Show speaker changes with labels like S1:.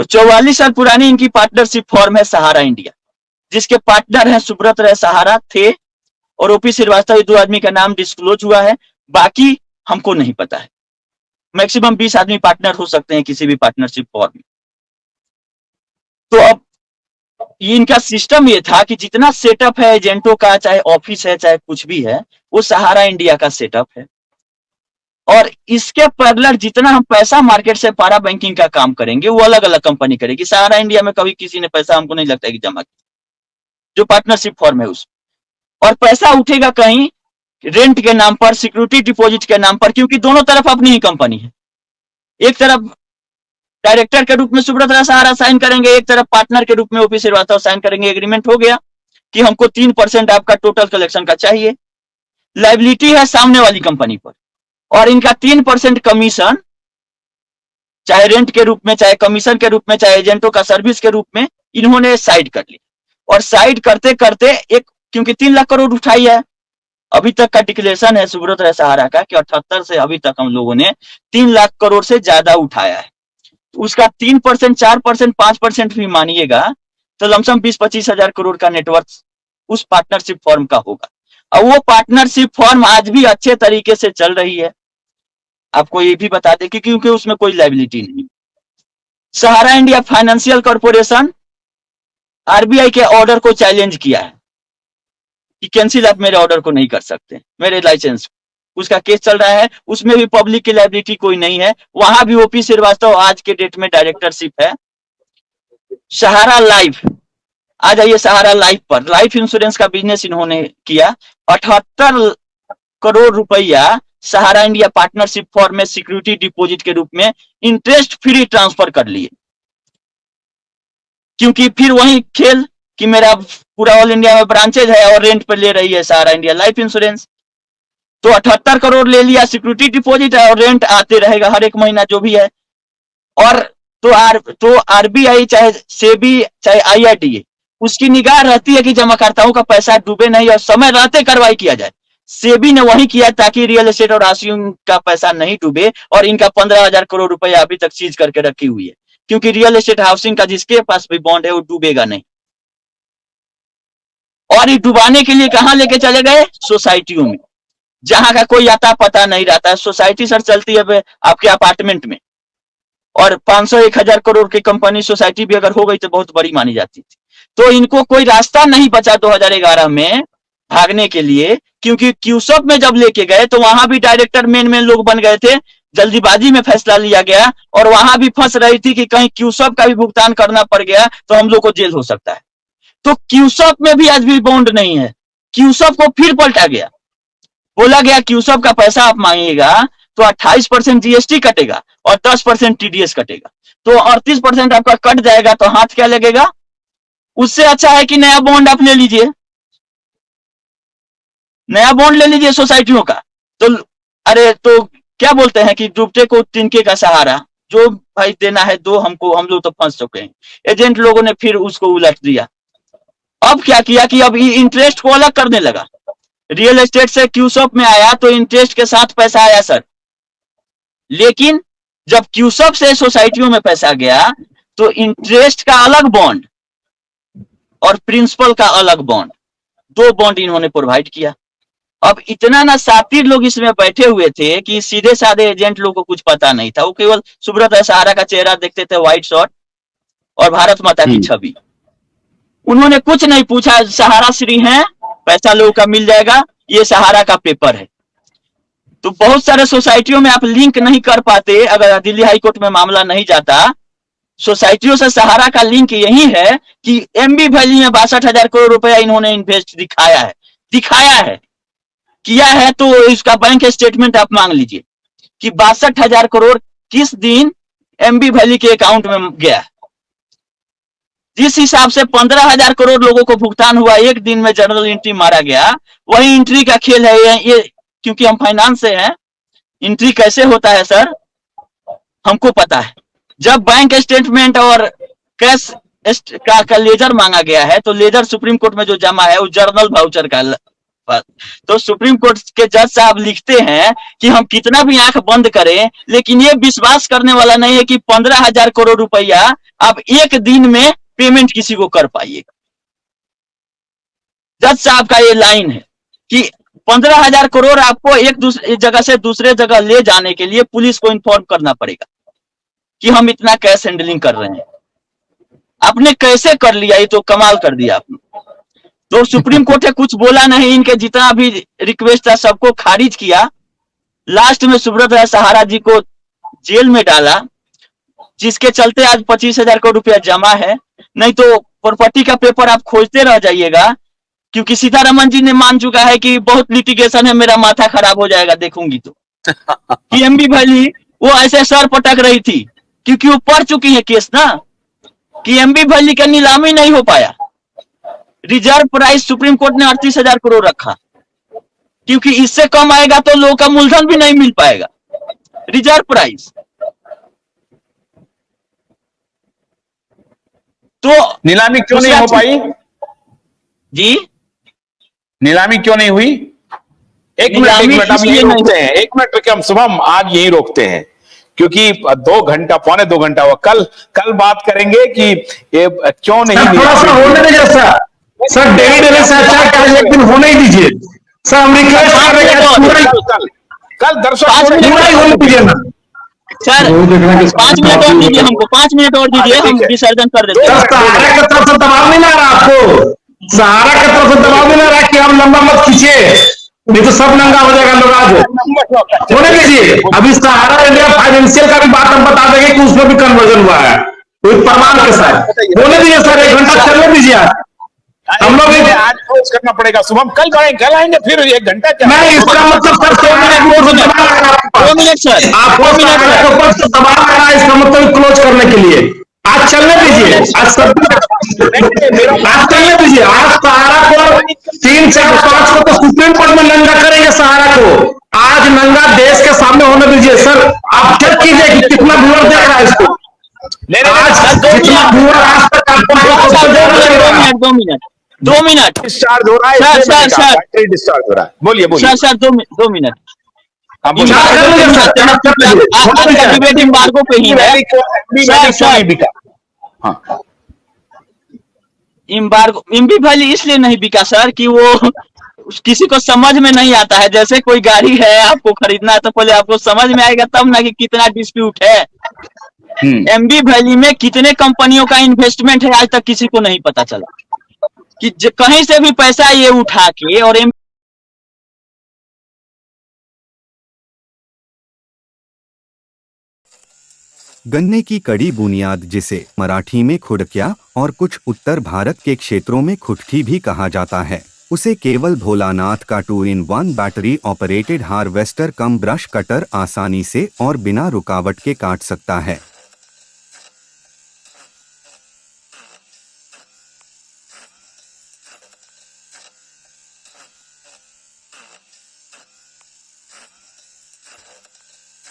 S1: तो 44 साल पुरानी इनकी पार्टनरशिप फॉर्म है सहारा इंडिया, जिसके पार्टनर हैं सुब्रत राय सहारा थे और ओपी श्रीवास्तव। ये 2 आदमी का नाम डिस्क्लोज हुआ है, बाकी हमको नहीं पता है। मैक्सिमम 20 आदमी पार्टनर हो सकते हैं किसी भी पार्टनरशिप फॉर्म में। तो अब इनका सिस्टम ये था कि जितना सेटअप है एजेंटों का, चाहे ऑफिस है चाहे कुछ भी है, वो सहारा इंडिया का सेटअप है। और इसके पैरेलल जितना हम पैसा मार्केट से पारा बैंकिंग का काम करेंगे वो अलग अलग कंपनी करेगी। सहारा इंडिया में कभी किसी ने पैसा हमको नहीं लगता है कि जमा किया, जो पार्टनरशिप फॉर्म है उस, और पैसा उठेगा कहीं रेंट के नाम पर, सिक्योरिटी डिपॉजिट के नाम पर, क्योंकि दोनों तरफ अपनी ही कंपनी है। एक तरफ डायरेक्टर के रूप में सुब्रत राय सहारा साइन करेंगे, एक तरफ पार्टनर के रूप में ओपी श्रीवास्तव साइन करेंगे। एग्रीमेंट हो गया कि हमको 3% आपका टोटल कलेक्शन का चाहिए। लायबिलिटी है सामने वाली कंपनी पर, और इनका 3% कमीशन, चाहे रेंट के रूप में, चाहे कमीशन के रूप में, चाहे एजेंटों का सर्विस के रूप में, इन्होंने साइड कर लिया। और साइड करते करते एक, क्योंकि 3 लाख करोड़ उठाई है, अभी तक का डिक्लेरेशन है सुब्रत राय सहारा का कि 78 से अभी तक हम लोगों ने 3 लाख करोड़ से ज्यादा उठाया है। उसका 3%, 4%, 5% भी मानिएगा तो लमसम 20-25 हजार करोड़ का नेटवर्क उस पार्टनरशिप फॉर्म का होगा। अब वो पार्टनरशिप फॉर्म आज भी अच्छे तरीके से चल रही है। आपको ये भी बता दें कि क्योंकि उसमें कोई लायबिलिटी नहीं। सहारा इंडिया फाइनेंशियल कॉर्पोरेशन आरबीआई के ऑर्डर को चैलेंज किया है कि कैंसिल आप मेरे ऑर्डर को नहीं कर सकते, मेरे लाइसेंस, उसका केस चल रहा है। उसमें भी पब्लिक की लायबिलिटी कोई नहीं है, वहां भी ओपी श्रीवास्तव आज के डेट में डायरेक्टरशिप है। सहारा लाइफ, आ जाइए सहारा लाइफ पर। लाइफ इंश्योरेंस का बिजनेस इन्होंने किया, 78 करोड़ रुपया सहारा इंडिया पार्टनरशिप फॉर्म में सिक्योरिटी डिपॉजिट के रूप में इंटरेस्ट फ्री ट्रांसफर कर लिए। क्योंकि फिर वही खेल कि मेरा पूरा ऑल इंडिया में ब्रांचेज है और रेंट पर ले रही है सहारा इंडिया लाइफ इंश्योरेंस, तो 78 करोड़ ले लिया, सिक्योरिटी डिपॉजिट है और रेंट आते रहेगा हर एक महीना जो भी है। और तो आरबीआई चाहे सेबी चाहे आईआरडीए, उसकी निगाह रहती है कि जमाकर्ताओं का पैसा डूबे नहीं और समय रहते कार्रवाई किया जाए। सेबी ने वही किया ताकि रियल एस्टेट और आरसीयू का पैसा नहीं डूबे, और इनका 15,000 करोड़ रुपया अभी तक सीज करके रखी हुई है, क्योंकि रियल एस्टेट हाउसिंग का जिसके पास भी बॉन्ड है वो डूबेगा नहीं। और ये डुबाने के लिए कहां लेके चले गए? सोसाइटियों में, जहां का कोई आता पता नहीं रहता है। सोसाइटी सर चलती है आपके अपार्टमेंट में, और 500-1000 करोड़ की कंपनी सोसाइटी भी अगर हो गई तो बहुत बड़ी मानी जाती थी। तो इनको कोई रास्ता नहीं बचा 2011 में भागने के लिए, क्योंकि क्यूसॉप में जब लेके गए तो वहां भी डायरेक्टर मेन लोग बन गए थे, जल्दीबाजी में फैसला लिया गया, और वहां भी फंस रही थी कि कहीं क्यूसॉप का भी भुगतान करना पड़ गया तो हम लोग को जेल हो सकता है। तो क्यूसॉप में भी आज भी बॉन्ड नहीं है। क्यूसॉप को फिर पलटा गया, बोला गया क्यूसॉप का पैसा आप मांगिएगा तो 28% जीएसटी कटेगा और 10% टीडीएस कटेगा, तो 38% आपका कट जाएगा, तो हाथ क्या लगेगा? उससे अच्छा है कि नया बॉन्ड आप ले लीजिए, नया बॉन्ड ले लीजिए सोसाइटियों का। तो अरे तो क्या बोलते हैं कि डूबते को तिनके का सहारा, जो भाई देना है दो हमको, हम लोग तो फंस चुके हैं। एजेंट लोगों ने फिर उसको उलट दिया। अब क्या किया कि अब इंटरेस्ट को अलग करने लगा। रियल एस्टेट से क्यूसॉप में आया तो इंटरेस्ट के साथ पैसा आया सर, लेकिन जब क्यूसॉप से सोसाइटियों में पैसा गया तो इंटरेस्ट का अलग बॉन्ड और प्रिंसिपल का अलग बॉन्ड, 2 बॉन्ड इन्होंने प्रोवाइड किया। अब इतना ना शातिर लोग इसमें बैठे हुए थे कि सीधे साधे एजेंट लोग को कुछ पता नहीं था। वो केवल सुब्रत राय सहारा का चेहरा देखते थे, व्हाइट शर्ट और भारत माता की छवि। उन्होंने कुछ नहीं पूछा, सहारा श्री हैं, पैसा लोगों का मिल जाएगा, ये सहारा का पेपर है। तो बहुत सारे सोसाइटियों में आप लिंक नहीं कर पाते, अगर दिल्ली हाईकोर्ट में मामला नहीं जाता। सोसाइटियों से सहारा का लिंक यही है कि एमबी वैली में 62,000 करोड़ रुपया इन्होंने इन्वेस्ट दिखाया है, किया है। तो इसका बैंक स्टेटमेंट आप मांग लीजिए कि 62,000 करोड़ किस दिन एमबी वैली के अकाउंट में गया। जिस हिसाब से 15,000 करोड़ लोगों को भुगतान हुआ, एक दिन में जनरल एंट्री मारा गया, वही एंट्री का खेल है ये। क्योंकि हम फाइनेंस से हैं, एंट्री कैसे होता है सर हमको पता है। जब बैंक स्टेटमेंट और कैश का लेजर मांगा गया है, तो लेजर सुप्रीम कोर्ट में जो जमा है वो जर्नल वाउचर का, तो सुप्रीम कोर्ट के जज साहब लिखते हैं कि हम कितना भी आंख बंद करें, लेकिन ये विश्वास करने वाला नहीं है कि 15,000 करोड़ रुपया आप एक दिन में पेमेंट किसी को कर पाइएगा। जज साहब का ये लाइन है कि 15,000 करोड़ आपको एक जगह से दूसरे जगह ले जाने के लिए पुलिस को इन्फॉर्म करना पड़ेगा कि हम इतना कैश हैंडलिंग कर रहे हैं। आपने कैसे कर लिया, ये तो कमाल कर दिया आपने। तो सुप्रीम कोर्ट ने कुछ बोला नहीं, इनके जितना भी रिक्वेस्ट था सबको खारिज किया। लास्ट में सुब्रत राय सहारा जी को जेल में डाला, जिसके चलते आज 25,000 करोड़ रुपया जमा है। नहीं तो प्रॉपर्टी का पेपर आप खोजते रह जाइएगा, क्योंकि सीतारमन जी ने मान चुका है कि बहुत लिटिगेशन है, मेरा माथा खराब हो जाएगा देखूंगी तो। कि एमबी वैली वो ऐसे सर पटक रही थी क्योंकि वो पढ़ चुकी है केस ना, कि एमबी वैली का नीलामी नहीं हो पाया। रिजर्व प्राइस सुप्रीम कोर्ट ने 38,000 करोड़ रखा, क्योंकि इससे कम आएगा तो लोगों का मूलधन भी नहीं मिल पाएगा। रिजर्व प्राइस तो
S2: नीलामी क्यों नहीं हो पाई
S1: जी?
S2: नीलामी क्यों नहीं हुई? एक मिनट हम यही रोकते हैं, एक मिनट रुकिए, हम शुभम आज यही रोकते हैं, क्योंकि 2 घंटा, पौने 2 घंटा हुआ। कल बात करेंगे कि ये क्यों नहीं।
S3: थोड़ा सा होने दीजिए सर, डेली सर एक दिन होने ही दीजिए सर, हम रिक्वेस्ट कर रहे हैं।
S2: कल दर्शक
S3: पूरा ही होने दीजिए ना
S1: सर। 5 मिनट और दीजिए हमको, 5 मिनट और दीजिए, हम विसर्जन कर देते हैं।
S3: सहारा की तरफ से दबाव नहीं ला रहा आपको, सहारा की तरफ से दबाव नहीं ला रहा कि हम लंबा मत खींचिए, नहीं तो सब नंगा हो जाएगा लोग। आज होने दीजिए। अभी सहारा इंडिया फाइनेंशियल का भी बात हम बता देंगे कि उसमें भी कन्वर्जन हुआ है कोई प्रमाण के साथ। होने दीजिए सर, 1 घंटा चलने दीजिए। हम लोग
S2: आज क्लोज करना पड़ेगा शुभम, कल आएंगे फिर 1 घंटा।
S3: नहीं, इसका मतलब सर 2 मिनट सर, आपको दबाव आ रहा है, इसका मतलब क्लोज करने के लिए। आज चलने दीजिए, आज चलने दीजिए। आज सहारा को 3, 4, 5 को तो सुप्रीम कोर्ट में नंगा करेंगे सहारा को। आज नंगा देश के सामने होने दीजिए सर। आप चेक कीजिए कि कितना व्यूअर देख रहा है इसको। आज जितना व्यूअर आज तक आपको
S1: 2 मिनट
S2: डिस्चार्ज हो रहा है,
S1: सर
S2: डिस्चार्ज हो रहा है। बोलिए
S1: सर 2 मिनट।
S3: डिबेट
S1: एम्बार्गो पे ही है एम्बार्गो। एमबी वैली इसलिए नहीं बिका सर कि वो किसी को समझ में नहीं आता है। जैसे कोई गाड़ी है, आपको खरीदना है तो पहले आपको समझ में आएगा तब ना कि कितना डिस्प्यूट है। एमबी वैली में कितने कंपनियों का इन्वेस्टमेंट है आज तक किसी को नहीं पता चला, कि कहीं से भी पैसा ये उठा के और
S4: गन्ने की कड़ी बुनियाद, जिसे मराठी में खुडक्या और कुछ उत्तर भारत के क्षेत्रों में खुटकी भी कहा जाता है, उसे केवल भोलानाथ का 2-in-1 बैटरी ऑपरेटेड हार्वेस्टर कम ब्रश कटर आसानी से और बिना रुकावट के काट सकता है।